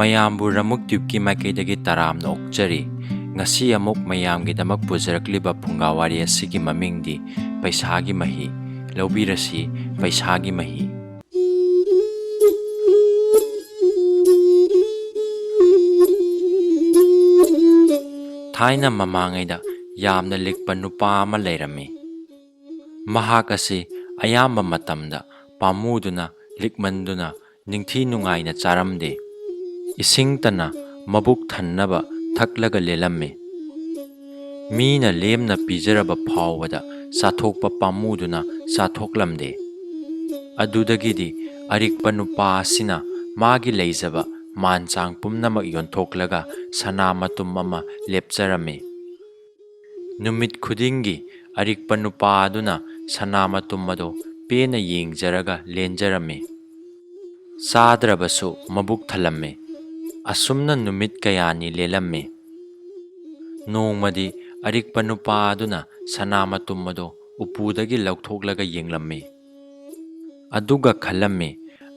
ꯃꯌꯥꯝꯕꯨ ꯔꯃꯨꯛ ꯇ꯭ꯌꯨꯕꯀꯤ ꯃꯥꯏꯀꯩꯗꯒꯤ ꯇꯔꯥꯝꯅ ꯑꯣꯛꯆꯔꯤ꯫ ꯉꯁꯤ ꯑꯃꯨꯛ ꯃꯌꯥꯝꯒꯤꯗꯃꯛ ꯄꯨꯖꯔꯛꯂꯤꯕ ꯐꯨꯡꯒꯥꯋꯥꯔꯤ ꯑꯁꯤꯒꯤ ꯃꯃꯤꯡꯗꯤ ꯄꯩꯁꯥꯒꯤ ꯃꯍꯤ꯫ ꯂꯧꯕꯤꯔꯁꯤ ꯄꯩꯁꯥꯒꯤ ꯃꯍꯤ꯫ ꯊꯥꯏꯅ ꯃꯃꯥꯡꯉꯩꯗ ꯌꯥꯝꯅ ꯂꯤꯛꯄ ꯅꯨꯄꯥ ꯑꯃ ꯂꯩꯔꯝꯃꯤ꯫ ꯃꯍꯥꯛ ꯑꯁꯤ ꯑꯌꯥꯝꯕ ꯃꯇꯝꯗ ꯄꯥꯝꯃꯨꯗꯨꯅ ꯂꯤꯛꯃꯟꯗꯨꯅ ꯅꯤꯡꯊꯤ ꯅꯨꯡꯉꯥꯏꯅ ꯆꯥꯔꯝꯗꯦ꯫ ꯏꯁꯤꯡꯇꯅ ꯃꯕꯨꯛ ꯊꯟꯅꯕ ꯊꯛꯂꯒ ꯂꯦꯜꯂꯝꯃꯤ꯫ ꯃꯤꯅ ꯂꯦꯝꯅ ꯄꯤꯖꯔꯕ ꯐꯥꯎꯕꯗ ꯆꯥꯊꯣꯛꯄ ꯄꯥꯝꯃꯨꯗꯨꯅ ꯆꯥꯊꯣꯛꯂꯝꯗꯦ꯫ ꯑꯗꯨꯗꯒꯤꯗꯤ ꯑꯔꯤꯛꯄ ꯅꯨꯄꯥ ꯑꯁꯤꯅ ꯃꯥꯒꯤ ꯂꯩꯖꯕ ꯃꯥꯟꯆꯥꯡ ꯄꯨꯝꯅꯃꯛ ꯌꯣꯟꯊꯣꯛꯂꯒ ꯁꯅꯥ ꯃꯇꯨꯝ ꯑꯃ ꯂꯦꯞꯆꯔꯝꯃꯤ꯫ ꯅꯨꯃꯤꯠ ꯈꯨꯗꯤꯡꯒꯤ ꯑꯔꯤꯛꯄ ꯅꯨꯄꯥ ꯑꯗꯨꯅ ꯁꯅꯥ ꯃꯇꯨꯝ ꯑꯗꯨ ꯄꯦꯟꯅ ꯌꯦꯡꯖꯔꯒ ꯂꯦꯟꯖꯔꯝꯃꯤ꯫ ꯆꯥꯗ꯭ꯔꯕꯁꯨ ꯃꯕꯨꯛ ꯊꯜꯂꯝꯃꯤ꯫ ꯑꯁꯨꯝꯅ ꯅꯨꯃꯤꯠ ꯀꯌꯥꯅꯤ ꯂꯦꯜꯂꯝꯃꯤ꯫ ꯅꯣꯡꯃꯗꯤ ꯑꯔꯤꯛꯄ ꯅꯨꯄꯥ ꯑꯗꯨꯅ ꯁꯅꯥ ꯃꯇꯨꯝ ꯑꯗꯨ ꯎꯄꯨꯗꯒꯤ ꯂꯧꯊꯣꯛꯂꯒ ꯌꯦꯡꯂꯝꯃꯤ꯫ ꯑꯗꯨꯒ ꯈꯜꯂꯝꯃꯤ,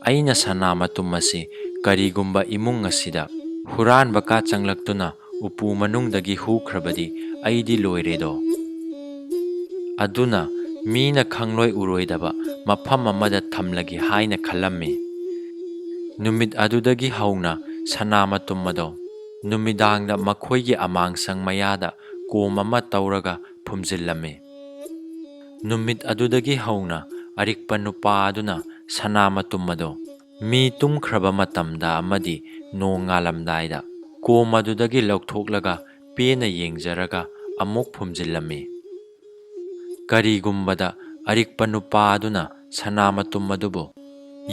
ꯑꯩꯅ ꯁꯅꯥ ꯃꯇꯨꯝ ꯑꯁꯤ ꯀꯔꯤꯒꯨꯝꯕ ꯏꯃꯨꯡ ꯑꯁꯤꯗ ꯍꯨꯔꯥꯟꯕ ꯀꯥ ꯆꯪꯂꯛꯇꯨꯅ ꯎꯄꯨ ꯃꯅꯨꯡꯗꯒꯤ ꯍꯨꯈ꯭ꯔꯕꯗꯤ ꯑꯩꯗꯤ ꯂꯣꯏꯔꯦꯗꯣ꯫ ꯑꯗꯨꯅ ꯃꯤꯅ ꯈꯪꯂꯣꯏ ꯎꯔꯣꯏꯗꯕ ꯃꯐꯝ ꯑꯃꯗ ꯊꯝꯂꯒꯦ ꯍꯥꯏꯅ ꯈꯜꯂꯝꯃꯤ꯫ ꯅꯨꯃꯤꯠ ꯑꯗꯨꯗꯒꯤ ꯍꯧꯅ ꯁꯅꯥ ꯃꯇꯨꯝ ꯑꯗꯨ ꯅꯨꯃꯤꯗꯥꯡꯗ ꯃꯈꯣꯏꯒꯤ ꯑꯃꯥꯡꯁꯪ ꯃꯌꯥꯗ ꯀꯣꯝ ꯑꯃ ꯇꯧꯔꯒ ꯐꯨꯝꯖꯤꯜꯂꯝꯃꯤ꯫ ꯅꯨꯃꯤꯠ ꯑꯗꯨꯗꯒꯤ ꯍꯧꯅ ꯑꯔꯤꯛꯄ ꯅꯨꯄꯥ ꯑꯗꯨꯅ ꯁꯅꯥ ꯃꯇꯨꯝ ꯑꯗꯨ ꯃꯤ ꯇꯨꯝꯈ꯭ꯔꯕ ꯃꯇꯝꯗ ꯑꯃꯗꯤ ꯅꯣꯡ ꯉꯥꯜꯂꯝꯗꯥꯏꯗ ꯀꯣꯝ ꯑꯗꯨꯗꯒꯤ ꯂꯧꯊꯣꯛꯂꯒ ꯄꯦꯟꯅ ꯌꯦꯡꯖꯔꯒ ꯑꯃꯨꯛ ꯐꯨꯝꯖꯤꯜꯂꯝꯃꯤ꯫ ꯀꯔꯤꯒꯨꯝꯕꯗ ꯑꯔꯤꯛꯄ ꯅꯨꯄꯥ ꯑꯗꯨꯅ ꯁꯅꯥ ꯃꯇꯨꯝ ꯑꯗꯨꯕꯨ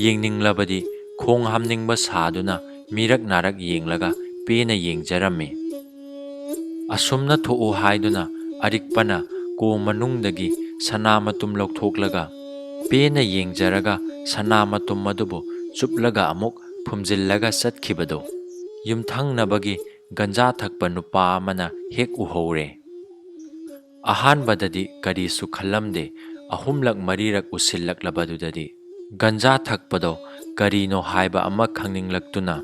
ꯌꯦꯡꯅꯤꯡꯂꯕꯗꯤ ꯈꯣꯡ ꯍꯥꯝꯅꯤꯡꯕ ꯁꯥꯗꯨꯅ ꯃꯤꯔꯛ ꯅꯥꯔꯛ ꯌꯦꯡꯂꯒ ꯄꯦꯟꯅ ꯌꯦꯡꯖꯔꯝꯃꯤ꯫ ꯑꯁꯨꯝꯅ ꯊꯣꯛꯎ ꯍꯥꯏꯗꯨꯅ ꯑꯔꯤꯛꯄꯅ ꯀꯣꯝ ꯃꯅꯨꯡꯗꯒꯤ ꯁꯅꯥ ꯃꯇꯨꯝ ꯂꯧꯊꯣꯛꯂꯒ ꯄꯦꯟꯅ ꯌꯦꯡꯖꯔꯒ ꯁꯅꯥ ꯃꯇꯨꯝ ꯑꯗꯨꯕꯨ ꯆꯨꯞꯂꯒ ꯑꯃꯨꯛ ꯐꯨꯝꯖꯤꯜꯂꯒ ꯆꯠꯈꯤꯕꯗꯨ ꯌꯨꯝꯊꯪꯅꯕꯒꯤ ꯒꯟꯖꯥ ꯊꯛꯄ ꯅꯨꯄꯥ ꯑꯃꯅ ꯍꯦꯛ ꯎꯍꯧꯔꯦ꯫ ꯑꯍꯥꯟꯕꯗꯗꯤ ꯀꯔꯤꯁꯨ ꯈꯜꯂꯝꯗꯦ꯫ ꯑꯍꯨꯝꯂꯛ ꯃꯔꯤꯔꯛ ꯎꯁꯤꯜꯂꯛꯂꯕꯗꯨꯗꯗꯤ ꯒꯟꯖꯥ ꯊꯛꯄꯗꯣ ꯀꯔꯤꯅꯣ ꯍꯥꯏꯕ ꯑꯃ ꯈꯪꯅꯤꯡꯂꯛꯇꯨꯅ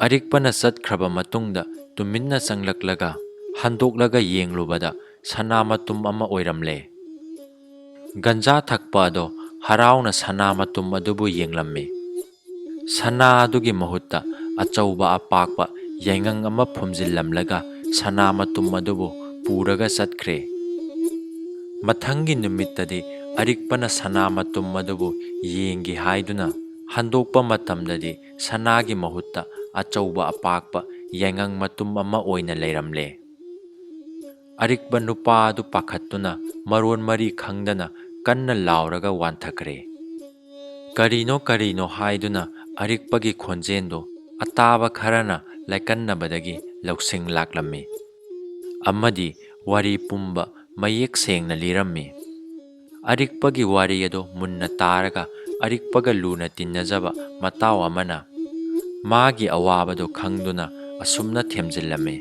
ꯑꯔꯤꯛꯄꯅ ꯆꯠꯈ꯭ꯔꯕ ꯃꯇꯨꯡꯗ ꯇꯨꯃꯤꯟꯅ ꯆꯪꯂꯛꯂꯒ ꯍꯟꯗꯣꯛꯂꯒ ꯌꯦꯡꯂꯨꯕꯗ ꯁꯅꯥ ꯃꯇꯨꯝ ꯑꯃ ꯑꯣꯏꯔꯝꯂꯦ꯫ ꯒꯟꯖꯥ ꯊꯛꯄ ꯑꯗꯣ ꯍꯔꯥꯎꯅ ꯁꯅꯥ ꯃꯇꯨꯝ ꯑꯗꯨꯕꯨ ꯌꯦꯡꯂꯝꯃꯤ꯫ ꯁꯅꯥ ꯑꯗꯨꯒꯤ ꯃꯍꯨꯠꯇ ꯑꯆꯧꯕ ꯑꯄꯥꯛꯄ ꯌꯥꯏꯉꯪ ꯑꯃ ꯐꯨꯝꯖꯤꯜꯂꯝꯂꯒ ꯁꯅꯥ ꯃꯇꯨꯝ ꯑꯗꯨꯕꯨ ꯄꯨꯔꯒ ꯆꯠꯈ꯭ꯔꯦ꯫ ꯃꯊꯪꯒꯤ ꯅꯨꯃꯤꯠꯇꯗꯤ ꯑꯔꯤꯛꯄꯅ ꯁꯅꯥ ꯃꯇꯨꯝ ꯑꯗꯨꯕు ꯌꯦꯡꯒꯦ ꯍꯥꯏꯗꯨꯅ ꯍꯟꯗꯣꯛꯄ ꯃꯇꯝꯗꯗꯤ ꯁꯅꯥꯒꯤ ꯃꯍꯨꯠꯇ ꯑꯆꯧꯕ ꯑꯄꯥꯛꯄ ꯌꯥꯏꯉꯪ ꯃꯇꯨꯝ ꯑꯃ ꯑꯣꯏꯅ ꯂꯩꯔꯝꯂꯦ꯫ ꯑꯔꯤꯛꯄ ꯅꯨꯄꯥ ꯑꯗꯨ ꯄꯥꯈꯠꯇꯨꯅ ꯃꯔꯣꯟ ꯃꯔꯤ ꯈꯪꯗꯅ ꯀꯟꯅ ꯂꯥꯎꯔꯒ ꯋꯥꯟꯊꯈ꯭ꯔꯦ꯫ ꯀꯔꯤꯅꯣ ꯀꯔꯤꯅꯣ ꯍꯥꯏꯗꯨꯅ ꯑꯔꯤꯛꯄꯒꯤ ꯈꯣꯟꯖꯦꯜꯗꯨ ꯑꯇꯥꯕ ꯈꯔꯅ ꯂꯥꯏꯀꯟꯅꯕꯗꯒꯤ ꯂꯧꯁꯤꯡ ꯂꯥꯛꯂꯝꯃꯤ꯫ ꯑꯃꯗꯤ ꯋꯥꯔꯤ ꯄꯨꯝꯕ ꯃꯌꯦꯛ ꯁꯦꯡꯅ ꯂꯤꯔꯝꯃꯤ꯫ ꯑꯔꯤꯛꯄꯒꯤ ꯋꯥꯔꯤ ꯑꯗꯨ ꯃꯨꯟꯅ ꯇꯥꯔꯒ ꯑꯔꯤꯛꯄꯒ ꯂꯨꯅ ꯇꯤꯟꯅꯖꯕ ꯃꯇꯥꯎ ꯑꯃꯅ ꯃꯥꯒꯤ ꯑꯋꯥꯕꯗꯨ ꯈꯪꯗꯨꯅ ꯑꯁꯨꯝꯅ ꯊꯦꯝꯖꯤꯜꯂꯝꯃꯤ,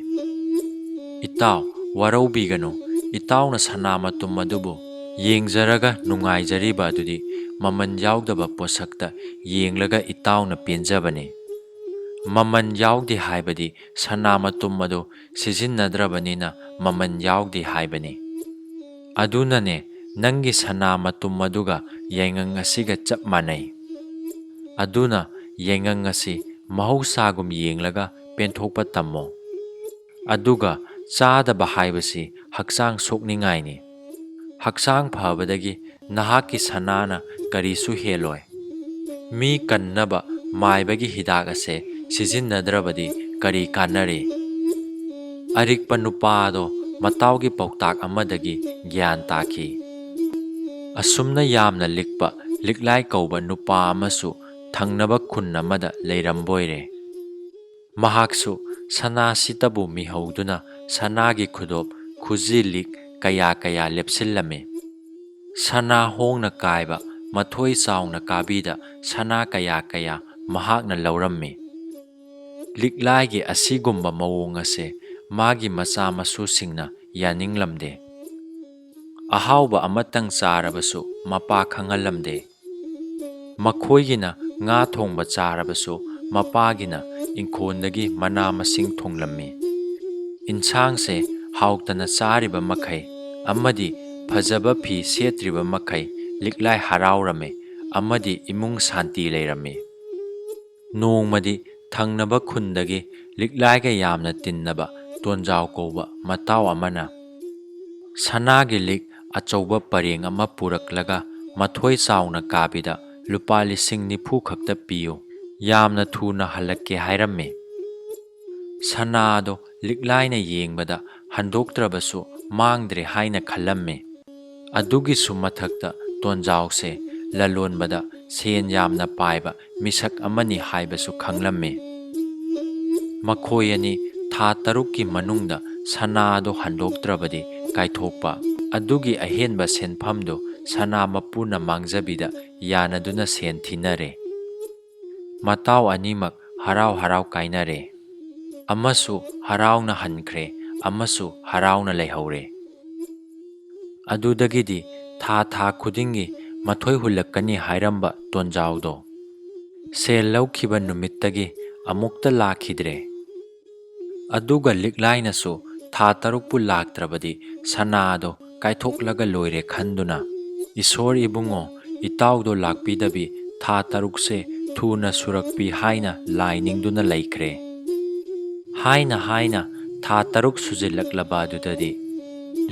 ꯏꯇꯥꯎ ꯋꯥꯔꯧꯕꯤꯒꯅꯨ, ꯏꯇꯥꯎꯅ ꯁꯅꯥ ꯃꯇꯨꯝ ꯑꯗꯨꯕꯨ ꯌꯦꯡꯖꯔꯒ ꯅꯨꯡꯉꯥꯏꯖꯔꯤꯕ ꯑꯗꯨꯗꯤ ꯃꯃꯟ ꯌꯥꯎꯗꯕ ꯄꯣꯠꯁꯛꯇ ꯌꯦꯡꯂꯒ ꯏꯇꯥꯎꯅ ꯄꯦꯟꯖꯕꯅꯤ꯫ ꯃꯃꯟ ꯌꯥꯎꯗꯦ ꯍꯥꯏꯕꯗꯤ ꯁꯅꯥ ꯃꯇꯨꯝ ꯑꯗꯨ ꯁꯤꯖꯤꯟꯅꯗ꯭ꯔꯕꯅꯤꯅ ꯃꯃꯟ ꯌꯥꯎꯗꯦ ꯍꯥꯏꯕꯅꯤ꯫ ꯑꯗꯨꯅꯅꯦ ꯅꯪꯒꯤ ꯁꯅꯥ ꯃꯇꯨꯝ ꯑꯗꯨꯒ ꯌꯥꯏꯉꯪ ꯑꯁꯤꯒ ꯆꯞ ꯃꯥꯟꯅꯩ꯫ ꯑꯗꯨꯅ ꯌꯥꯏꯉꯪ ꯑꯁꯤ ꯃꯍꯧꯁꯥꯒꯨꯝ ꯌꯦꯡꯂꯒ ꯄꯦꯟꯊꯣꯛꯄ ꯇꯝꯃꯣ꯫ ꯑꯗꯨꯒ ꯆꯥꯗꯕ ꯍꯥꯏꯕꯁꯤ ꯍꯛꯆꯥꯡ ꯁꯣꯛꯅꯤꯡꯉꯥꯏꯅꯤ꯫ ꯍꯛꯆꯥꯡ ꯐꯕꯗꯒꯤ ꯅꯍꯥꯛꯀꯤ ꯁꯅꯥꯅ ꯀꯔꯤꯁꯨ ꯍꯦꯜꯂꯣꯏ꯫ ꯃꯤ ꯀꯟꯅꯕ ꯃꯥꯏꯕꯒꯤ ꯍꯤꯗꯥꯛ ꯑꯁꯦ ꯁꯤꯖꯤꯟꯅꯗ꯭ꯔꯕꯗꯤ ꯀꯔꯤ ꯀꯥꯟꯅꯔꯤ? ꯑꯔꯤꯛꯄ ꯅꯨꯄꯥ ꯑꯗꯣ ꯃꯇꯥꯎꯒꯤ ꯄꯥꯎꯇꯥꯛ ꯑꯃꯗꯒꯤ ꯒ꯭ꯌꯥꯟ ꯇꯥꯈꯤ꯫ ꯑꯁꯨꯝꯅ ꯌꯥꯝꯅ ꯂꯤꯛꯄ ꯂꯤꯛꯂꯥꯏ ꯀꯧꯕ ꯅꯨꯄꯥ ꯑꯃꯁꯨ ꯊꯪꯅꯕ ꯈꯨꯟ ꯑꯃꯗ ꯂꯩꯔꯝꯕꯣꯏꯔꯦ꯫ ꯃꯍꯥꯛꯁꯨ ꯁꯅꯥꯁꯤꯇꯕꯨ ꯃꯤꯍꯧꯗꯨꯅ ꯁꯅꯥꯒꯤ ꯈꯨꯗꯣꯞ ꯈꯨꯖꯤ ꯂꯤꯛ ꯀꯌꯥ ꯀꯌꯥ ꯂꯦꯞꯁꯤꯜꯂꯝꯃꯤ꯫ ꯁꯅꯥ ꯍꯣꯡꯅ ꯀꯥꯏꯕ ꯃꯊꯣꯏ ꯆꯥꯎꯅ ꯀꯥꯕꯤꯗ ꯁꯅꯥ ꯀꯌꯥ ꯀꯌꯥ ꯃꯍꯥꯛꯅ ꯂꯧꯔꯝꯃꯤ꯫ ꯂꯤꯛꯂꯥꯏꯒꯤ ꯑꯁꯤꯒꯨꯝꯕ ꯃꯑꯣꯡ ꯑꯁꯦ ꯃꯥꯒꯤ ꯃꯆꯥ ꯃꯁꯨꯁꯤꯡꯅ ꯌꯥꯅꯤꯡꯂꯝꯗꯦ꯫ ꯑꯍꯥꯎꯕ ꯑꯃꯇꯪ ꯆꯥꯔꯕꯁꯨ ꯃꯄꯥ ꯈꯪꯍꯜꯂꯝꯗꯦ꯫ ꯃꯈꯣꯏꯒꯤꯅ ꯉꯥ ꯊꯣꯡꯕ ꯆꯥꯔꯕꯁꯨ ꯃꯄꯥꯒꯤꯅ ꯏꯪꯈꯣꯜꯗꯒꯤ ꯃꯅꯥ ꯃꯁꯤꯡ ꯊꯣꯡꯂꯝꯃꯤ꯫ ꯏꯟꯁꯥꯡꯁꯦ ꯍꯥꯎꯇꯅ ꯆꯥꯔꯤꯕ ꯃꯈꯩ ꯑꯃꯗꯤ ꯐꯖꯕ ꯐꯤ ꯁꯦꯠꯇ꯭ꯔꯤꯕ ꯃꯈꯩ ꯂꯤꯛꯂꯥꯏ ꯍꯔꯥꯎꯔꯝꯃꯤ ꯑꯃꯗꯤ ꯏꯃꯨꯡ ꯁꯥꯟꯇꯤ ꯂꯩꯔꯝꯃꯤ꯫ ꯅꯣꯡꯃꯗꯤ ꯊꯪꯅꯕ ꯈꯨꯟꯗꯒꯤ ꯂꯤꯛꯂꯥꯏꯒ ꯌꯥꯝꯅ ꯇꯤꯟꯅꯕ ꯇꯣꯟꯖꯥꯎ ꯀꯧꯕ ꯃꯇꯥꯎ ꯑꯃꯅ ꯁꯅꯥꯒꯤ ꯂꯤꯛ ꯑꯆꯧꯕ ꯄꯔꯦꯡ ꯑꯃ ꯄꯨꯔꯛꯂꯒ ꯃꯊꯣꯏ ꯆꯥꯎꯅ ꯀꯥꯕꯤꯗ ꯂꯨꯄꯥ 90,000 ꯈꯛꯇ ꯄꯤꯌꯨ, ꯌꯥꯝꯅ ꯊꯨꯅ ꯍꯜꯂꯛꯀꯦ ꯍꯥꯏꯔꯝꯃꯤ꯫ ꯁꯅꯥ ꯑꯗꯣ ꯂꯤꯛꯂꯥꯏꯅ ꯌꯦꯡꯕꯗ ꯍꯟꯗꯣꯛꯇ꯭ꯔꯕꯁꯨ ꯃꯥꯡꯗ꯭ꯔꯦ ꯍꯥꯏꯅ ꯈꯜꯂꯝꯃꯤ꯫ ꯑꯗꯨꯒꯤꯁꯨ ꯃꯊꯛꯇ ꯇꯣꯟꯖꯥꯎꯁꯦ ꯂꯂꯣꯟꯕꯗ ꯁꯦꯟ ꯌꯥꯝꯅ ꯄꯥꯏꯕ ꯃꯤꯁꯛ ꯑꯃꯅꯤ ꯍꯥꯏꯕꯁꯨ ꯈꯪꯂꯝꯃꯤ꯫ ꯃꯈꯣꯏ ꯑꯅꯤ ꯊꯥ 6ꯀꯤ ꯃꯅꯨꯡꯗ ꯁꯅꯥ ꯑꯗꯣ ꯍꯟꯗꯣꯛꯇ꯭ꯔꯕꯗꯤ ꯀꯥꯏꯊꯣꯛꯄ, ꯑꯗꯨꯒꯤ ꯑꯍꯦꯟꯕ ꯁꯦꯟꯐꯝꯗꯨ ꯁꯅꯥ ꯃꯄꯨꯅ ꯃꯥꯡꯖꯕꯤꯗ ꯌꯥꯅꯗꯨꯅ ꯁꯦꯟ ꯊꯤꯅꯔꯦ꯫ ꯃꯇꯥꯎ ꯑꯅꯤꯃꯛ ꯍꯔꯥꯎ ꯍꯔꯥꯎ ꯀꯥꯏꯅꯔꯦ꯫ ꯑꯃꯁꯨ ꯍꯔꯥꯎꯅ ꯍꯟꯈ꯭ꯔꯦ, ꯑꯃꯁꯨ ꯍꯔꯥꯎꯅ ꯂꯩꯍꯧꯔꯦ꯫ ꯑꯗꯨꯗꯒꯤꯗꯤ ꯊꯥ ꯈꯨꯗꯤꯡꯒꯤ ꯃꯊꯣꯏ ꯍꯨꯜꯂꯛꯀꯅꯤ ꯍꯥꯏꯔꯝꯕ ꯇꯣꯟꯖꯥꯎꯗꯣ ꯁꯦꯜ ꯂꯧꯈꯤꯕ ꯅꯨꯃꯤꯠꯇꯒꯤ ꯑꯃꯨꯛꯇ ꯂꯥꯛꯈꯤꯗ꯭ꯔꯦ꯫ ꯑꯗꯨꯒ ꯂꯤꯛꯂꯥꯏꯅꯁꯨ ꯊꯥ 6ꯄꯨ ꯂꯥꯛꯇ꯭ꯔꯕꯗꯤ ꯁꯅꯥ ꯑꯗꯣ ꯀꯥꯏꯊꯣꯛꯂꯒ ꯂꯣꯏꯔꯦ ꯈꯟꯗꯨꯅ, ꯏꯁꯣꯔ ꯏꯕꯨꯡꯉꯣ, ꯏꯇꯥꯎꯗꯣ ꯂꯥꯛꯄꯤꯗꯕꯤ ꯊꯥ 6ꯁꯦ ꯊꯨꯅ ꯁꯨꯔꯛꯄꯤ ꯍꯥꯏꯅ ꯂꯥꯏ ꯅꯤꯡꯗꯨꯅ ꯂꯩꯈ꯭ꯔꯦ꯫ ꯍꯥꯏꯅ ꯊꯥ 6 ꯁꯨꯖꯤꯜꯂꯛꯂꯕ ꯑꯗꯨꯗꯗꯤ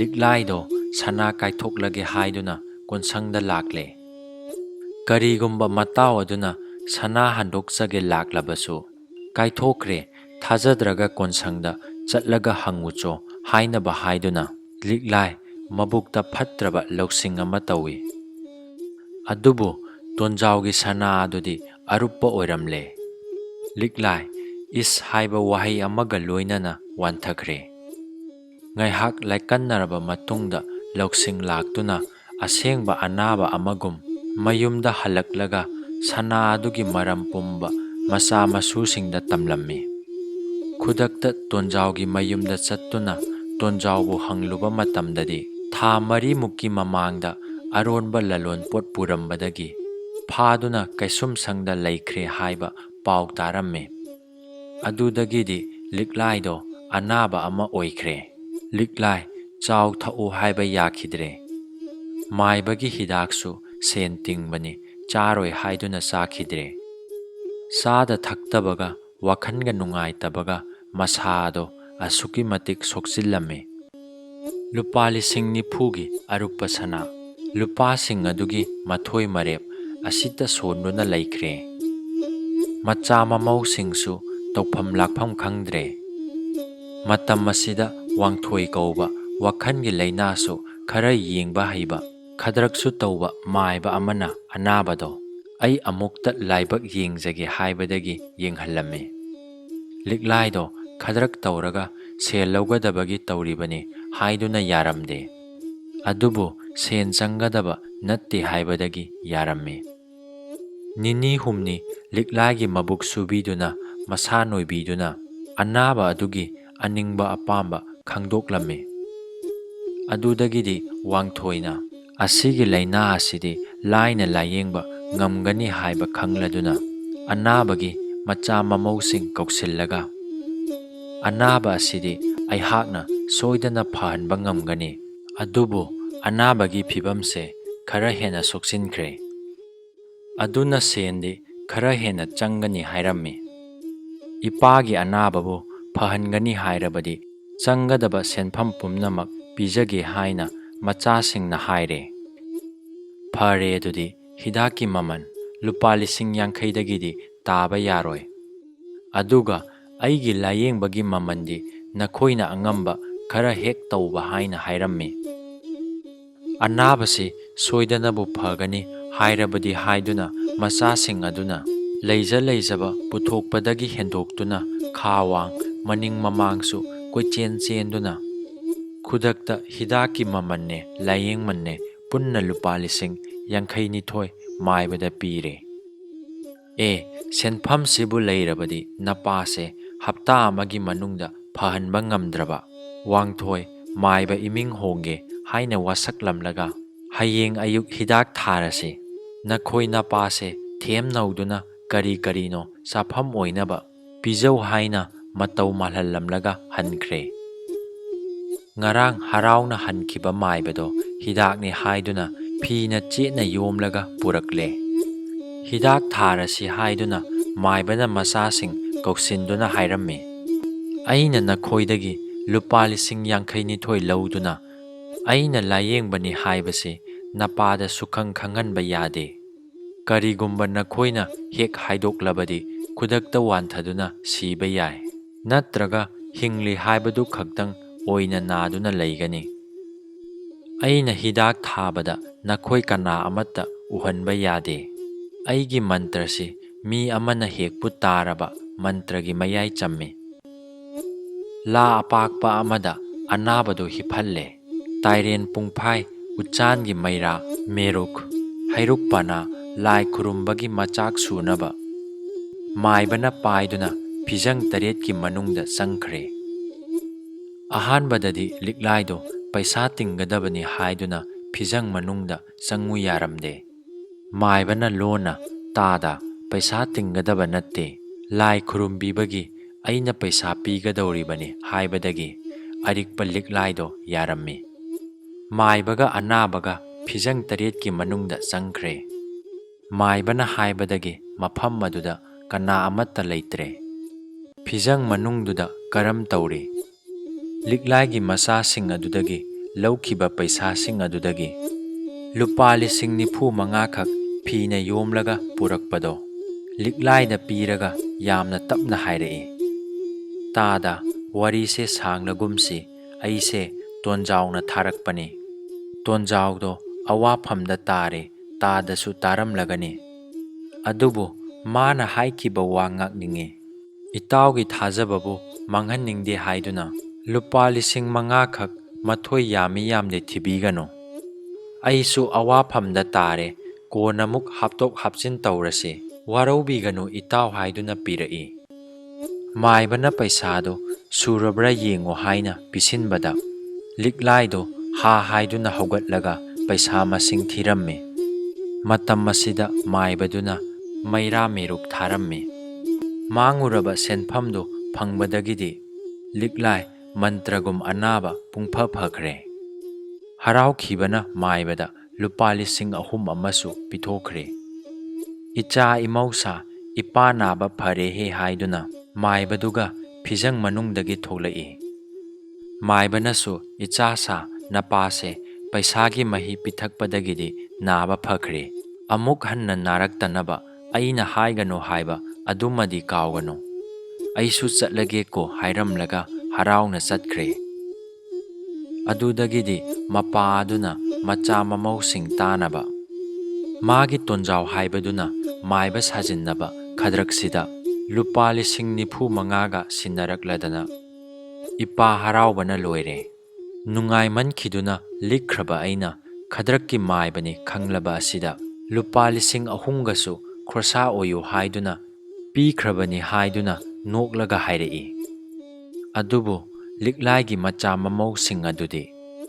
ꯂꯤꯛꯂꯥꯏꯗꯣ ꯁꯅꯥ ꯀꯥꯏꯊꯣꯛꯂꯒꯦ ꯍꯥꯏꯗꯨꯅ ꯀꯣꯟꯁꯪꯗ ꯂꯥꯛꯂꯦ꯫ ꯀꯔꯤꯒꯨꯝꯕ ꯃꯇꯥꯎ ꯑꯗꯨꯅ ꯁꯅꯥ ꯍꯟꯗꯣꯛꯆꯒꯦ ꯂꯥꯛꯂꯕꯁꯨ ꯀꯥꯏꯊꯣꯛꯈ꯭ꯔꯦ, ꯊꯥꯖꯗ꯭ꯔꯒ ꯀꯣꯟꯁꯪꯗ ꯆꯠꯂꯒ ꯍꯪꯉꯨꯆꯣ ꯍꯥꯏꯅꯕ ꯍꯥꯏꯗꯨꯅ ꯂꯤꯛꯂꯥꯏ ꯃꯕꯨꯛꯇ ꯐꯠꯇ꯭ꯔꯕ ꯂꯧꯁꯤꯡ ꯑꯃ ꯇꯧꯏ꯫ ꯑꯗꯨꯕꯨ ꯇꯣꯟꯖꯥꯎꯒꯤ ꯁꯅꯥ ꯑꯗꯨꯗꯤ ꯑꯔꯨꯞꯄ ꯑꯣꯏꯔꯝꯂꯦ꯫ ꯂꯤꯛꯂꯥꯏ ꯏꯁ ꯍꯥꯏꯕ ꯋꯥꯍꯩ ꯑꯃꯒ ꯂꯣꯏꯅꯅ ꯋꯥꯟꯊꯈ꯭ꯔꯦ꯫ ꯉꯥꯏꯍꯥꯛ ꯂꯥꯏꯀꯟꯅꯔꯕ ꯃꯇꯨꯡꯗ ꯂꯧꯁꯤꯡ ꯂꯥꯛꯇꯨꯅ ꯑꯁꯦꯡꯕ ꯑꯅꯥꯕ ꯑꯃꯒꯨꯝ ꯃꯌꯨꯝꯗ ꯍꯜꯂꯛꯂꯒ ꯁꯅꯥ ꯑꯗꯨꯒꯤ ꯃꯔꯝ ꯄꯨꯝꯕ ꯃꯆꯥ ꯃꯁꯨꯁꯤꯡꯗ ꯇꯝꯂꯝꯃꯤ꯫ ꯈꯨꯗꯛꯇ ꯇꯣꯟꯖꯥꯎꯒꯤ ꯃꯌꯨꯝꯗ ꯆꯠꯇꯨꯅ ꯇꯣꯟꯖꯥꯎꯕꯨ ꯍꯪꯂꯨꯕ ꯃꯇꯝꯗꯗꯤ ꯊꯥ 4ꯃꯨꯛꯀꯤ ꯃꯃꯥꯡꯗ ꯑꯔꯣꯟꯕ ꯂꯂꯣꯟꯄꯣꯠ ꯄꯨꯔꯝꯕꯗꯒꯤ ꯐꯥꯗꯨꯅ ꯀꯩꯁꯨꯝꯁꯪꯗ ꯂꯩꯈ꯭ꯔꯦ ꯍꯥꯏꯕ ꯄꯥꯎ ꯇꯥꯔꯝꯃꯤ꯫ ꯑꯗꯨꯗꯒꯤꯗꯤ ꯂꯤꯛꯂꯥꯏꯗꯣ ꯑꯅꯥꯕ ꯑꯃ ꯑꯣꯏꯈ꯭ꯔꯦ꯫ ꯂꯤꯛꯂꯥꯏ ꯆꯥꯎ ꯊꯛꯎ ꯍꯥꯏꯕ ꯌꯥꯈꯤꯗ꯭ꯔꯦ꯫ ꯃꯥꯏꯕꯒꯤ ꯍꯤꯗꯥꯛꯁꯨ ꯁꯦꯟ ꯇꯤꯡꯕꯅꯤ, ꯆꯥꯔꯣꯏ ꯍꯥꯏꯗꯨꯅ ꯆꯥꯈꯤꯗ꯭ꯔꯦ꯫ ꯆꯥꯗ ꯊꯛꯇꯕꯒ ꯋꯥꯈꯟꯒ ꯅꯨꯡꯉꯥꯏꯇꯕꯒ ꯃꯁꯥꯗꯣ ꯑꯁꯨꯛꯀꯤ ꯃꯇꯤꯛ ꯁꯣꯛꯆꯤꯜꯂꯝꯃꯤ꯫ ꯂꯨꯄꯥ 90,000ꯒꯤ ꯑꯔꯨꯞꯄ ꯁꯅꯥ, ꯂꯨꯄꯥꯁꯤꯡ ꯑꯗꯨꯒꯤ ꯃꯊꯣꯏ ꯃꯔꯦꯞ ꯑꯁꯤꯇ ꯁꯣꯟꯗꯨꯅ ꯂꯩꯈ꯭ꯔꯦ꯫ ꯃꯆꯥ ꯃꯃꯧꯁꯤꯡꯁꯨ ꯇꯧꯐꯝ ꯂꯥꯛꯐꯝ ꯈꯪꯗ꯭ꯔꯦ꯫ ꯃꯇꯝ ꯑꯁꯤꯗ ꯋꯥꯡꯊꯣꯏ ꯀꯧꯕ ꯋꯥꯈꯟꯒꯤ ꯂꯩꯅꯥꯁꯨ ꯈꯔ ꯌꯦꯡꯕ ꯍꯩꯕ, ꯈꯗ꯭ꯔꯛꯁꯨ ꯇꯧꯕ ꯃꯥꯏꯕ ꯑꯃꯅ ꯑꯅꯥꯕꯗꯣ ꯑꯩ ꯑꯃꯨꯛꯇ ꯂꯥꯏꯕꯛ ꯌꯦꯡꯖꯒꯦ ꯍꯥꯏꯕꯗꯒꯤ ꯌꯦꯡꯍꯜꯂꯝꯃꯤ꯫ ꯂꯤꯛꯂꯥꯏꯗꯣ ꯈꯗ꯭ꯔꯛ ꯇꯧꯔꯒ ꯁꯦꯜ ꯂꯧꯒꯗꯕꯒꯤ ꯇꯧꯔꯤꯕꯅꯤ ꯍꯥꯏꯗꯨꯅ ꯌꯥꯔꯝꯗꯦ꯫ ꯑꯗꯨꯕꯨ ꯁꯦꯟ ꯆꯪꯒꯗꯕ ꯅꯠꯇꯦ ꯍꯥꯏꯕꯗꯒꯤ ꯌꯥꯔꯝꯃꯤ꯫ ꯅꯤꯅꯤ ꯍꯨꯝꯅꯤ ꯂꯤꯛꯂꯥꯏꯒꯤ ꯃꯕꯨꯛ ꯁꯨꯕꯤꯗꯨꯅ ꯃꯁꯥ ꯅꯣꯏꯕꯤꯗꯨꯅ ꯑꯅꯥꯕ ꯑꯗꯨꯒꯤ ꯑꯅꯤꯡꯕ ꯑꯄꯥꯝꯕ ꯈꯪꯗꯣꯛꯂꯝꯃꯤ꯫ ꯑꯗꯨꯗꯒꯤꯗꯤ ꯋꯥꯡꯊꯣꯏꯅ ꯑꯁꯤꯒꯤ ꯂꯩꯅꯥ ꯑꯁꯤꯗꯤ ꯂꯥꯏꯅ ꯂꯥꯌꯦꯡꯕ ꯉꯝꯒꯅꯤ ꯍꯥꯏꯕ ꯈꯪꯂꯗꯨꯅ ꯑꯅꯥꯕꯒꯤ ꯃꯆꯥ ꯃꯃꯧꯁꯤꯡ ꯀꯧꯁꯤꯜꯂꯒ ꯑꯅꯥꯕ ꯑꯁꯤꯗꯤ ꯑꯩꯍꯥꯛꯅ ꯁꯣꯏꯗꯅ ꯐꯍꯟꯕ ꯉꯝꯒꯅꯤ, ꯑꯗꯨꯕꯨ ꯑꯅꯥꯕꯒꯤ ꯐꯤꯚꯝꯁꯦ ꯈꯔ ꯍꯦꯟꯅ ꯁꯣꯛꯆꯤꯟꯈ꯭ꯔꯦ, ꯑꯗꯨꯅ ꯁꯦꯟꯗꯤ ꯈꯔ ꯍꯦꯟꯅ ꯆꯪꯒꯅꯤ ꯍꯥꯏꯔꯝꯃꯤ꯫ ꯏꯄꯥꯒꯤ ꯑꯅꯥꯕꯕꯨ ꯐꯍꯟꯒꯅꯤ ꯍꯥꯏꯔꯕꯗꯤ ꯆꯪꯒꯗꯕ ꯁꯦꯟꯐꯝ ꯄꯨꯝꯅꯃꯛ ꯄꯤꯖꯒꯦ ꯍꯥꯏꯅ ꯃꯆꯥꯁꯤꯡꯅ ꯍꯥꯏꯔꯦ꯫ ꯐꯔꯦ, ꯑꯗꯨꯗꯤ ꯍꯤꯗꯥꯛꯀꯤ ꯃꯃꯜ ꯂꯨꯄꯥ 50,000ꯗꯒꯤꯗꯤ ꯇꯥꯕ ꯌꯥꯔꯣꯏ, ꯑꯗꯨꯒ ꯑꯩꯒꯤ ꯂꯥꯌꯦꯡꯕꯒꯤ ꯃꯃꯜꯗꯤ ꯅꯈꯣꯏꯅ ꯑꯉꯝꯕ ꯈꯔ ꯍꯦꯛ ꯇꯧꯕ ꯍꯥꯏꯅ ꯍꯥꯏꯔꯝꯃꯤ꯫ ꯑꯅꯥꯕꯁꯤ ꯁꯣꯏꯗꯅꯕꯨ ꯐꯒꯅꯤ ꯍꯥꯏꯔꯕꯗꯤ ꯍꯥꯏꯗꯨꯅ ꯃꯆꯥꯁꯤꯡ ꯑꯗꯨꯅ ꯂꯩꯖꯕ ꯄꯨꯊꯣꯛꯄꯗꯒꯤ ꯍꯦꯟꯗꯣꯛꯇꯨꯅ ꯈꯥ ꯋꯥꯡ ꯃꯅꯤꯡ ꯃꯃꯥꯡꯁꯨ ꯀꯣꯏꯆꯦꯟ ꯆꯦꯟꯗꯨꯅ ꯈꯨꯗꯛꯇ ꯍꯤꯗꯥꯛꯀꯤ ꯃꯃꯜꯅꯦ ꯂꯥꯌꯦꯡꯃꯟꯅꯦ ꯄꯨꯟꯅ ꯂꯨꯄꯥ 52,000 ꯃꯥꯏꯕꯗ ꯄꯤꯔꯦ꯫ ꯁꯦꯟꯐꯝꯁꯤꯕꯨ ꯂꯩꯔꯕꯗꯤ ꯅꯄꯥꯁꯦ ꯍꯞꯇꯥ ꯑꯃꯒꯤ ꯃꯅꯨꯡꯗ ꯐꯍꯟꯕ ꯉꯝꯗ꯭ꯔꯕ ꯋꯥꯡꯊꯣꯏ ꯃꯥꯏꯕ ꯏꯃꯤꯡ ꯍꯣꯡꯒꯦ ꯍꯥꯏꯅ ꯋꯥꯁꯛꯂꯝꯂꯒ ꯍꯌꯦꯡ ꯑꯌꯨꯛ ꯍꯤꯗꯥꯛ ꯊꯥꯔꯁꯤ, ꯅꯈꯣꯏ ꯅꯄꯥꯁꯦ ꯊꯦꯝ ꯅꯧꯗꯨꯅ ꯀꯔꯤ ꯀꯔꯤꯅꯣ ꯆꯥꯐꯝ ꯑꯣꯏꯅꯕ ꯄꯤꯖꯧ ꯍꯥꯏꯅ ꯃꯇꯧ ꯃꯥꯜꯍꯜꯂꯝꯂꯒ ꯍꯟꯈ꯭ꯔꯦ꯫ ꯉꯔꯥꯡ ꯍꯔꯥꯎꯅ ꯍꯟꯈꯤꯕ ꯃꯥꯏꯕꯗꯣ ꯍꯤꯗꯥꯛꯅꯤ ꯍꯥꯏꯗꯨꯅ ꯐꯤꯅ ꯆꯦꯠꯅ ꯌꯣꯝꯂꯒ ꯄꯨꯔꯛꯂꯦ꯫ ꯍꯤꯗꯥꯛ ꯊꯥꯔꯁꯤ ꯍꯥꯏꯗꯨꯅ ꯃꯥꯏꯕꯅ ꯃꯆꯥꯁꯤꯡ ꯀꯧꯁꯤꯟꯗꯨꯅ ꯍꯥꯏꯔꯝꯃꯤ, ꯑꯩꯅ ꯅꯈꯣꯏꯗꯒꯤ ꯂꯨꯄꯥ 52,000 ꯂꯧꯗꯨꯅ ꯑꯩꯅ ꯂꯥꯌꯦꯡꯕꯅꯤ ꯍꯥꯏꯕꯁꯤ ꯅꯄꯥꯗ ꯁꯨꯈꯪ ꯈꯪꯍꯟꯕ ꯌꯥꯗꯦ꯫ ꯀꯔꯤꯒꯨꯝꯕ ꯅꯈꯣꯏꯅ ꯍꯦꯛ ꯍꯥꯏꯗꯣꯛꯂꯕꯗꯤ ꯈꯨꯗꯛꯇ ꯋꯥꯟꯊꯗꯨꯅ ꯁꯤꯕ ꯌꯥꯏ, ꯅꯠꯇ꯭ꯔꯒ ꯍꯤꯡꯂꯤ ꯍꯥꯏꯕꯗꯨ ꯈꯛꯇꯪ ꯑꯣꯏꯅ ꯅꯥꯗꯨꯅ ꯂꯩꯒꯅꯤ꯫ ꯑꯩꯅ ꯍꯤꯗꯥꯛ ꯊꯥꯕꯗ ꯅꯈꯣꯏ ꯀꯅꯥ ꯑꯃꯠꯇ ꯎꯍꯟꯕ ꯌꯥꯗꯦ꯫ ꯑꯩꯒꯤ ꯃꯟꯇ꯭ꯔꯁꯤ ꯃꯤ ꯑꯃꯅ ꯍꯦꯛꯄꯨ ꯇꯥꯔꯕ ꯃꯟꯇ꯭ꯔꯒꯤ ꯃꯌꯥꯏ ꯆꯝꯃꯤ꯫ ꯂꯥ ꯑꯄꯥꯛꯄ ꯑꯃꯗ ꯑꯅꯥꯕꯗꯨ ꯍꯤꯞꯍꯜꯂꯦ꯫ ꯇꯥꯏꯔꯦꯟ ꯄꯨꯡꯐꯥꯏ, ꯎꯆꯥꯟꯒꯤ ꯃꯩꯔꯥ, ꯃꯦꯔꯨꯛ, ꯍꯩꯔꯨꯛ ꯄꯅꯥ ꯂꯥꯏ ꯈꯨꯔꯨꯝꯕꯒꯤ ꯃꯆꯥꯛ ꯁꯨꯅꯕ ꯃꯥꯏꯕꯅ ꯄꯥꯏꯗꯨꯅ ꯐꯤꯖꯪ 8ꯀꯤ ꯃꯅꯨꯡꯗ ꯆꯪꯈ꯭ꯔꯦ꯫ ꯑꯍꯥꯟꯕꯗꯗꯤ ꯂꯤꯛꯂꯥꯏꯗꯣ ꯄꯩꯁꯥ ꯇꯤꯡꯒꯗꯕꯅꯤ ꯍꯥꯏꯗꯨꯅ ꯐꯤꯖꯪ ꯃꯅꯨꯡꯗ ꯆꯪꯉꯨ ꯌꯥꯔꯝꯗꯦ꯫ ꯃꯥꯏꯕꯅ ꯂꯣꯟꯅ, ꯇꯥꯗ, ꯄꯩꯁꯥ ꯇꯤꯡꯒꯗꯕ ꯅꯠꯇꯦ, ꯂꯥꯏ ꯈꯨꯔꯨꯝꯕꯤꯕꯒꯤ ꯑꯩꯅ ꯄꯩꯁꯥ ꯄꯤꯒꯗꯧꯔꯤꯕꯅꯤ ꯍꯥꯏꯕꯗꯒꯤ ꯑꯔꯤꯛꯄ ꯂꯤꯛꯂꯥꯏꯗꯣ ꯌꯥꯔꯝꯃꯤ꯫ ꯃꯥꯏꯕꯒ ꯑꯅꯥꯕꯒ ꯐꯤꯖꯪ 8ꯀꯤ ꯃꯅꯨꯡꯗ ꯆꯪꯈ꯭ꯔꯦ꯫ ꯃꯥꯏꯕꯅ ꯍꯥꯏꯕꯗꯒꯤ ꯃꯐꯝ ꯑꯗꯨꯗ ꯀꯅꯥ ꯑꯃꯠꯇ ꯂꯩꯇ꯭ꯔꯦ꯫ ꯐꯤꯖꯪ ꯃꯅꯨꯡꯗꯨꯗ ꯀꯔꯝ ꯇꯧꯔꯤ? ꯂꯤꯛꯂꯥꯏꯒꯤ ꯃꯆꯥꯁꯤꯡ ꯑꯗꯨꯗꯒꯤ ꯂꯧꯈꯤꯕ ꯄꯩꯁꯥꯁꯤꯡ ꯑꯗꯨꯗꯒꯤ ꯂꯨꯄꯥ 45,000 ꯈꯛ ꯐꯤꯅ ꯌꯣꯝꯂꯒ ꯄꯨꯔꯛꯄꯗꯣ ꯂꯤꯛꯂꯥꯏꯗ ꯄꯤꯔꯒ ꯌꯥꯝꯅ ꯇꯞꯅ ꯍꯥꯏꯔꯛꯏ, ꯇꯥꯗ, ꯋꯥꯔꯤꯁꯦ ꯁꯥꯡꯂꯒꯨꯝꯁꯤ, ꯑꯩꯁꯦ ꯇꯣꯟꯖꯥꯎꯅ ꯊꯥꯔꯛꯄꯅꯤ꯫ ꯇꯣꯟꯖꯥꯎꯗꯣ ꯑꯋꯥꯐꯝꯗ ꯇꯥꯔꯦ, ꯇꯥꯗꯁꯨ ꯇꯥꯔꯝꯂꯒꯅꯤ꯫ ꯑꯗꯨꯕꯨ ꯃꯥꯅ ꯍꯥꯏꯈꯤꯕ ꯋꯥ ꯉꯥꯛꯅꯤꯡꯉꯤ꯫ ꯏꯇꯥꯎꯒꯤ ꯊꯥꯖꯕꯕꯨ ꯃꯥꯡꯍꯟꯅꯤꯡꯗꯦ ꯍꯥꯏꯗꯨꯅ ꯂꯨꯄꯥ 5,000 ꯈꯛ ꯃꯊꯣꯏ ꯌꯥꯝꯃꯤ ꯌꯥꯝꯗꯦ ꯊꯤꯕꯤꯒꯅꯨ꯫ ꯑꯩꯁꯨ ꯑꯋꯥꯐꯝꯗ ꯇꯥꯔꯦ, ꯀꯣꯟꯅꯃꯨꯛ ꯍꯥꯞꯇꯣꯛ ꯍꯥꯞꯆꯤꯟ ꯇꯧꯔꯁꯤ, ꯋꯥꯔꯧꯕꯤꯒꯅꯨ ꯏꯇꯥꯎ ꯍꯥꯏꯗꯨꯅ ꯄꯤꯔꯛꯏ꯫ ꯃꯥꯏꯕꯅ ꯄꯩꯁꯥꯗꯣ ꯁꯨꯔꯕ꯭ꯔꯥ ꯌꯦꯡꯉꯣ ꯍꯥꯏꯅ ꯄꯤꯁꯤꯟꯕꯗ ꯂꯤꯛꯂꯥꯏꯗꯣ ꯍꯥ ꯍꯥꯏꯗꯨꯅ ꯍꯧꯒꯠꯂꯒ ꯄꯩꯁꯥ ꯃꯁꯤꯡ ꯊꯤꯔꯝꯃꯤ꯫ ꯃꯇꯝ ꯑꯁꯤꯗ ꯃꯥꯏꯕꯗꯨꯅ ꯃꯩꯔꯥ ꯃꯦꯔꯨꯛ ꯊꯥꯔꯝꯃꯤ꯫ ꯃꯥꯡꯉꯨꯔꯕ ꯁꯦꯟꯐꯝꯗꯨ ꯐꯪꯕꯗꯒꯤꯗꯤ ꯂꯤꯛꯂꯥꯏ ꯃꯟꯇ꯭ꯔꯒꯨꯝ ꯑꯅꯥꯕ ꯄꯨꯡꯐ ꯐꯈ꯭ꯔꯦ꯫ ꯍꯔꯥꯎꯈꯤꯕꯅ ꯃꯥꯏꯕꯗ ꯂꯨꯄꯥ 3,000 ꯑꯃꯁꯨ ꯄꯤꯊꯣꯛꯈ꯭ꯔꯦ꯫ ꯏꯆꯥ ꯏꯃꯧꯁꯥ, ꯏꯄꯥ ꯅꯥꯕ ꯐꯔꯦꯍꯦ ꯍꯥꯏꯗꯨꯅ ꯃꯥꯏꯕꯗꯨꯒ ꯐꯤꯖꯪ ꯃꯅꯨꯡꯗꯒꯤ ꯊꯣꯛꯂꯛꯏ꯫ ꯃꯥꯏꯕꯅꯁꯨ ꯏꯆꯥꯁꯥ, ꯅꯄꯥꯁꯦ ꯄꯩꯁꯥꯒꯤ ꯃꯍꯤ ꯄꯤꯊꯛꯄꯗꯒꯤꯗꯤ ꯅꯥꯕ ꯐꯈ꯭ꯔꯦ, ꯑꯃꯨꯛ ꯍꯟꯅ ꯅꯥꯔꯛꯇꯅꯕ ꯑꯩꯅ ꯍꯥꯏꯒꯅꯨ ꯍꯥꯏꯕ ꯑꯗꯨꯃꯗꯤ ꯀꯥꯎꯒꯅꯨ, ꯑꯩꯁꯨ ꯆꯠꯂꯒꯦꯀꯣ ꯍꯥꯏꯔꯝꯂꯒ ꯍꯔꯥꯎꯅ ꯆꯠꯈ꯭ꯔꯦ꯫ ꯑꯗꯨꯗꯒꯤꯗꯤ ꯃꯄꯥ ꯑꯗꯨꯅ ꯃꯆꯥ ꯃꯃꯧꯁꯤꯡ ꯇꯥꯅꯕ ꯃꯥꯒꯤ ꯇꯣꯟꯖꯥꯎ ꯍꯥꯏꯕꯗꯨꯅ ꯃꯥꯏꯕ ꯁꯥꯖꯤꯟꯅꯕ ꯈꯗ꯭ꯔꯛꯁꯤꯗ ꯂꯨꯄꯥ 45,000ꯒ ꯁꯤꯟꯅꯔꯛꯂꯗꯅ ꯏꯄꯥ ꯍꯔꯥꯎꯕꯅ ꯂꯣꯏꯔꯦ꯫ ꯅꯨꯡꯉꯥꯏꯃꯟꯈꯤꯗꯨꯅ ꯂꯤꯛꯈ꯭ꯔꯕ ꯑꯩꯅ ꯈꯗ꯭ꯔꯛꯀꯤ ꯃꯥꯏꯕꯅꯤ ꯈꯪꯂꯕ ꯑꯁꯤꯗ ꯂꯨꯄꯥ 2,000ꯒꯁꯨ ꯈꯣꯔꯁꯥ ꯑꯣꯏꯌꯨ ꯍꯥꯏꯗꯨꯅ ꯄꯤꯈ꯭ꯔꯕꯅꯤ ꯍꯥꯏꯗꯨꯅ ꯅꯣꯛꯂꯒ ꯍꯥꯏꯔꯛꯏ꯫ ꯑꯗꯨꯕꯨ ꯂꯤꯛꯂꯥꯏꯒꯤ ꯃꯆꯥ ꯃꯃꯧꯁꯤꯡ ꯑꯗꯨꯗꯤ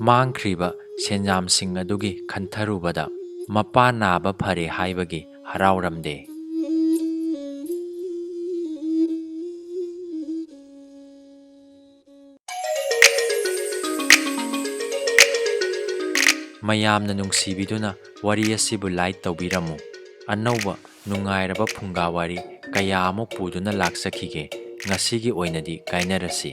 ꯃꯥꯡꯈ꯭ꯔꯤꯕ ꯁꯦꯟꯌꯥꯝꯁꯤꯡ ꯑꯗꯨꯒꯤ ꯈꯟꯊꯔꯨꯕꯗ ꯃꯄꯥ ꯅꯥꯕ ꯐꯔꯦ ꯍꯥꯏꯕꯒꯤ ꯍꯔꯥꯎꯔꯝꯗꯦ꯫ ꯃꯌꯥꯝꯅ ꯅꯨꯡꯁꯤꯕꯤꯗꯨꯅ ꯋꯥꯔꯤ ꯑꯁꯤꯕꯨ ꯂꯥꯏꯛ ꯇꯧꯕꯤꯔꯝꯃꯨ꯫ ꯑꯅꯧꯕ ꯅꯨꯡꯉꯥꯏꯔꯕ ꯐꯨꯡꯒꯥ ꯋꯥꯔꯤ ꯀꯌꯥ ꯑꯃꯨꯛ ꯄꯨꯗꯨꯅ ꯂꯥꯛꯆꯈꯤꯒꯦ꯫ ꯉꯁꯤꯒꯤ ꯑꯣꯏꯅꯗꯤ ꯀꯥꯏꯅꯔꯁꯤ꯫